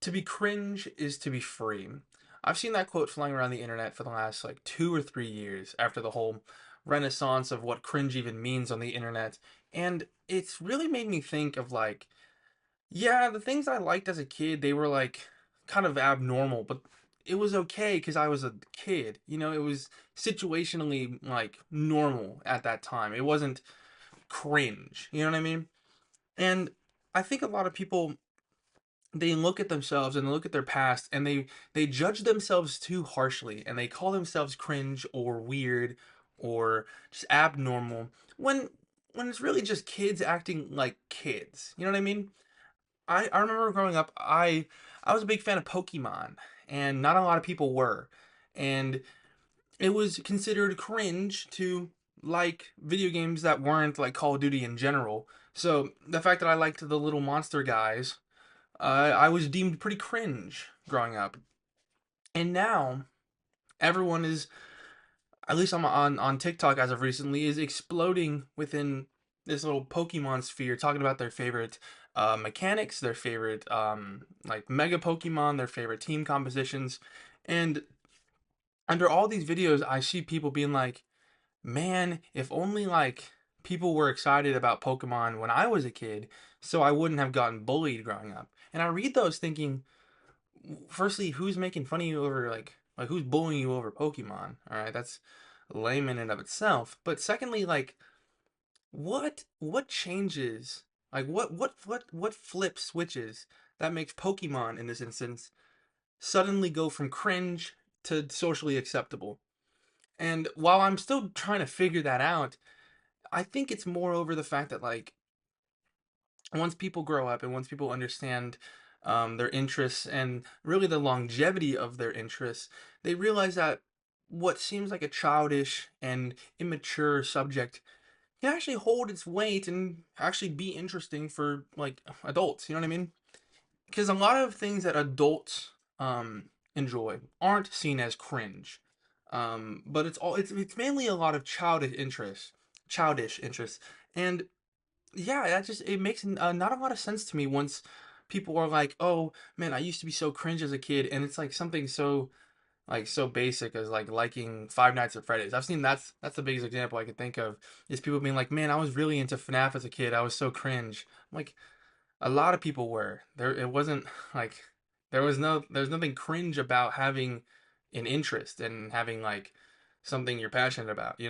To be cringe is to be free. I've seen that quote flying around the internet for the last like 2 or 3 years after the whole renaissance of what cringe even means on the internet. And it's really made me think of like, yeah, the things I liked as a kid, they were like kind of abnormal, but it was okay because I was a kid. It was situationally like normal at that time. It wasn't cringe. You know what I mean? And I think a lot of people, they look at themselves and they look at their past and they judge themselves too harshly and they call themselves cringe or weird or just abnormal when when it's really just kids acting like kids. You know what I mean? I remember growing up, I was a big fan of Pokemon, and not a lot of people were. And it was considered cringe to like video games that weren't like Call of Duty in general. So the fact that I liked the little monster guys, I was deemed pretty cringe growing up. And now everyone is, at least on TikTok as of recently, is exploding within this little Pokemon sphere, talking about their favorite mechanics, their favorite like Mega Pokemon, their favorite team compositions, and under all these videos, I see people being like, "Man, if only like people were excited about Pokemon when I was a kid, so I wouldn't have gotten bullied growing up." And I read those thinking, firstly, who's making fun of you over like who's bullying you over Pokemon? All right, that's lame in and of itself. But secondly, like what changes? Like what flip switches that makes Pokemon in this instance suddenly go from cringe to socially acceptable? And while I'm still trying to figure that out, I think it's more over the fact that like once people grow up and once people understand their interests and really the longevity of their interests, they realize that what seems like a childish and immature subject can actually hold its weight and actually be interesting for like adults. You know what I mean? Because a lot of things that adults enjoy aren't seen as cringe, but it's mainly a lot of childish interests, and yeah, that just it makes not a lot of sense to me once people are like, "Oh man, I used to be so cringe as a kid," and it's like something so like so basic as like liking Five Nights at Freddy's. I've seen that's the biggest example I could think of is people being like, "Man, I was really into FNAF as a kid. I was so cringe." I'm like, a lot of people were there. It wasn't like there's nothing cringe about having an interest and having like something you're passionate about.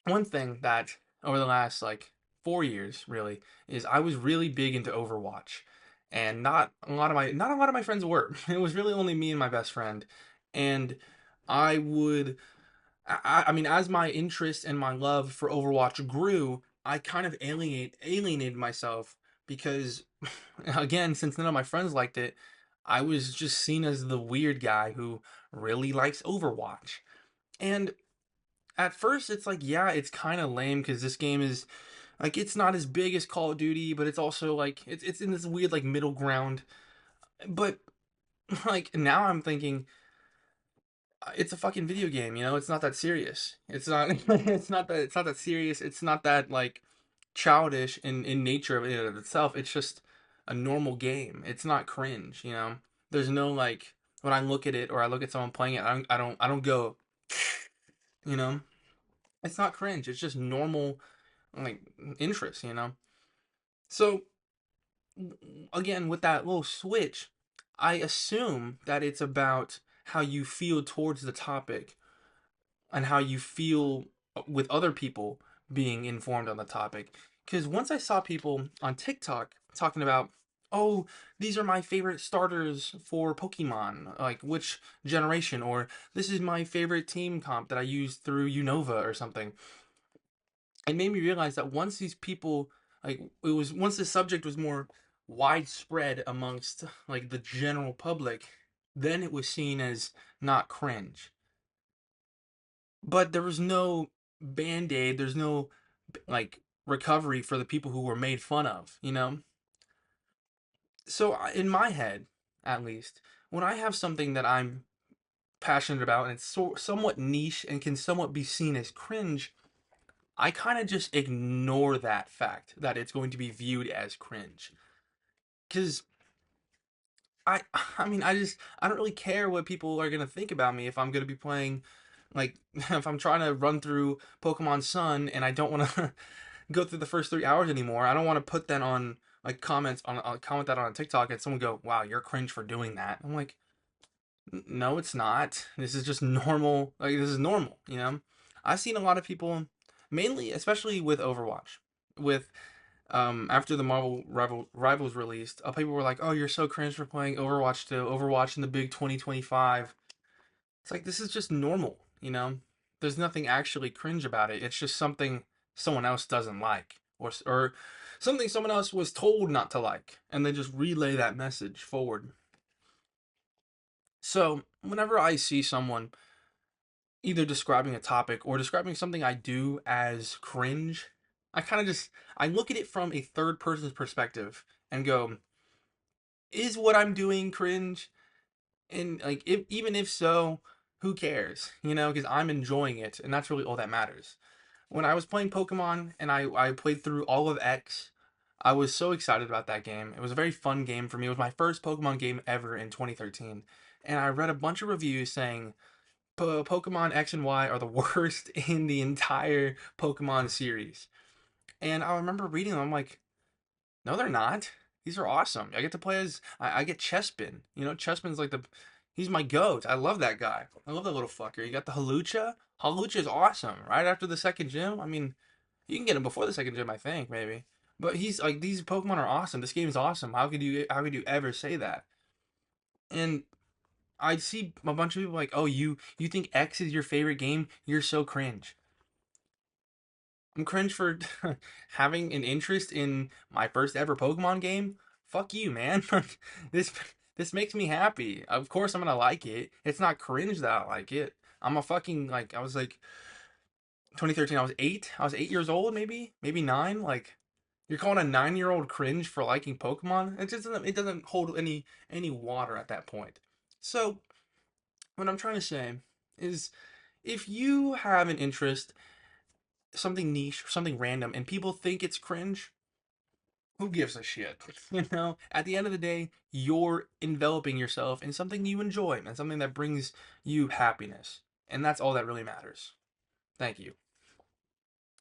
One thing that over the last like 4 years really is I was really big into Overwatch, and not a lot of my friends were. It was really only me and my best friend, and I would I mean, as my interest and my love for Overwatch grew, I kind of alienated myself because, again, since none of my friends liked it, I was just seen as the weird guy who really likes Overwatch. And at first, it's like, yeah, it's kind of lame because this game is like it's not as big as Call of Duty, but it's also like it's in this weird like middle ground. But like now, I'm thinking it's a fucking video game, it's not that serious. It's not it's not that serious. It's not that like childish in nature of it of itself. It's just a normal game. It's not cringe. There's no like when I look at it or I look at someone playing it, I don't go, you know. It's not cringe. It's just normal like interest. So again, with that little switch, I assume that it's about how you feel towards the topic and how you feel with other people being informed on the topic. Because once I saw people on TikTok talking about, oh, these are my favorite starters for Pokemon, like which generation, or this is my favorite team comp that I used through Unova or something. It made me realize that once these people, like, it was once the subject was more widespread amongst like the general public, then it was seen as not cringe. But there was no band-aid, there's no like recovery for the people who were made fun of. So in my head, at least, when I have something that I'm passionate about and it's somewhat niche and can somewhat be seen as cringe, I kind of just ignore that fact that it's going to be viewed as cringe. Because I I mean I don't really care what people are gonna think about me if I'm gonna be playing like if I'm trying to run through Pokemon Sun and I don't want to go through the first 3 hours anymore. I don't want to put that on like comments on comment that on TikTok and someone go, "Wow, you're cringe for doing that." I'm like, No, it's not. This is just normal. Like this is normal, you know. I've seen a lot of people, mainly, especially with Overwatch, with after the Marvel Rivals released, people were like, "Oh, you're so cringe for playing Overwatch to Overwatch in the big 2025." It's like this is just normal, you know. There's nothing actually cringe about it. It's just something someone else doesn't like, or something someone else was told not to like, and they just relay that message forward. So whenever I see someone either describing a topic or describing something I do as cringe, I kind of just I look at it from a third person's perspective and go, is what I'm doing cringe? And like if even if so, who cares? You know, because I'm enjoying it and that's really all that matters. When I was playing Pokemon and I played through all of X, I was so excited about that game. It was a very fun game for me. It was my first Pokemon game ever in 2013. And I read a bunch of reviews saying Pokemon X and Y are the worst in the entire Pokemon series. And I remember reading them. I'm like, no, they're not. These are awesome. I get to play as I get Chespin. You know, Chespin's like the he's my goat. I love that guy. I love that little fucker. You got the Halucha. Halucha is awesome. Right after the second gym. I mean, you can get him before the second gym, I think maybe. But he's like these Pokemon are awesome. This game is awesome. How could you ever say that? And I see a bunch of people like, oh, you think X is your favorite game? You're so cringe. I'm cringe for having an interest in my first ever Pokemon game. Fuck you, man. this this makes me happy. Of course I'm gonna like it. It's not cringe that I like it. I'm a fucking like I was like 2013. I was 8. I was 8 years old, maybe 9. Like you're calling a 9-year old cringe for liking Pokemon? It doesn't hold any water at that point. So what I'm trying to say is if you have an interest, something niche, something random, and people think it's cringe, who gives a shit? You know, at the end of the day, you're enveloping yourself in something you enjoy and something that brings you happiness. And that's all that really matters. Thank you.